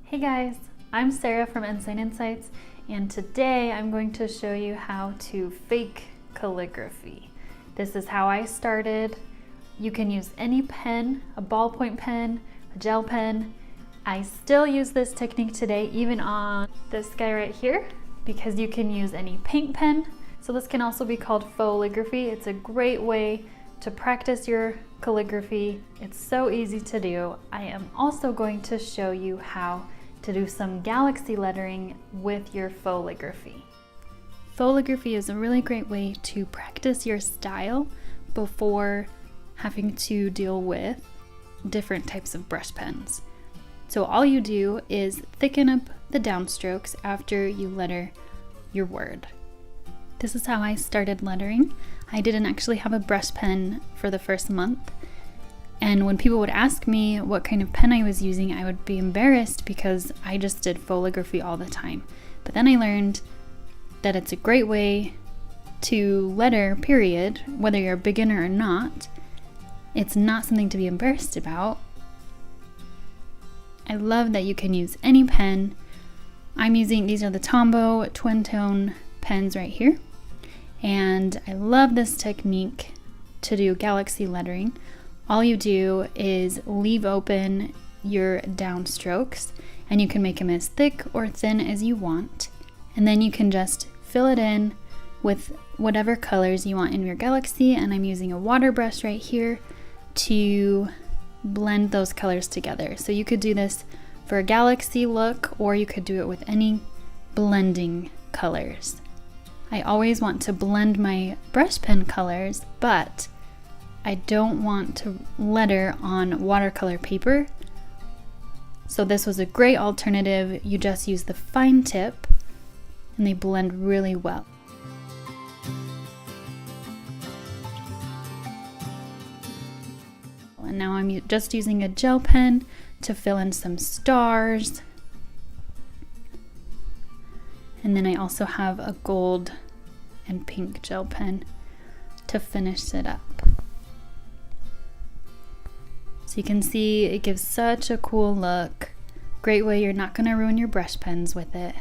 Hey guys, I'm Sarah from Ensign Insights, and today I'm going to show you how to fake calligraphy. This is how I started. You can use any pen, a ballpoint pen, a gel pen. I still use this technique today, even on this guy right here, because you can use any paint pen. So this can also be called faux-ligraphy. It's a great way to practice your calligraphy. It's so easy to do. I am also going to show you how to do some galaxy lettering with your faux-ligraphy. Faux-ligraphy is a really great way to practice your style before having to deal with different types of brush pens. So all you do is thicken up the downstrokes after you letter your word. This is how I started lettering. I didn't actually have a brush pen for the first month. And when people would ask me what kind of pen I was using, I would be embarrassed because I just did faux-ligraphy all the time. But then I learned that it's a great way to letter, period, whether you're a beginner or not. It's not something to be embarrassed about. I love that you can use any pen. These are the Tombow twin tone pens right here. And I love this technique to do galaxy lettering. All you do is leave open your downstrokes, and you can make them as thick or thin as you want. And then you can just fill it in with whatever colors you want in your galaxy. And I'm using a water brush right here to blend those colors together. So you could do this for a galaxy look, or you could do it with any blending colors. I always want to blend my brush pen colors, but I don't want to letter on watercolor paper. So this was a great alternative. You just use the fine tip and they blend really well. And now I'm just using a gel pen to fill in some stars. And then I also have a gold and pink gel pen to finish it up. So you can see it gives such a cool look. Great way, you're not gonna ruin your brush pens with it.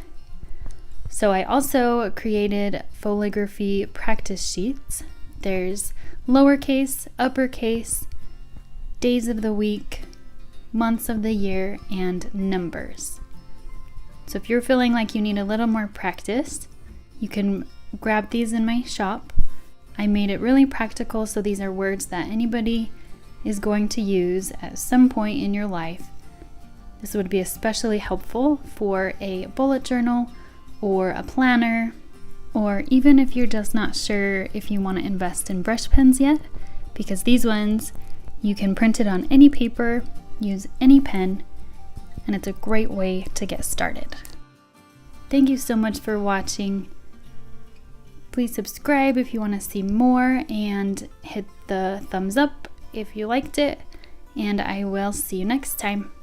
So I also created faux-ligraphy practice sheets. There's lowercase, uppercase, days of the week, months of the year, and numbers. So if you're feeling like you need a little more practice, you can grab these in my shop. I made it really practical, so these are words that anybody is going to use at some point in your life. This would be especially helpful for a bullet journal or a planner, or even if you're just not sure if you want to invest in brush pens yet, because these ones, you can print it on any paper, use any pen, and it's a great way to get started. Thank you so much for watching. Please subscribe if you want to see more, and hit the thumbs up if you liked it, and I will see you next time.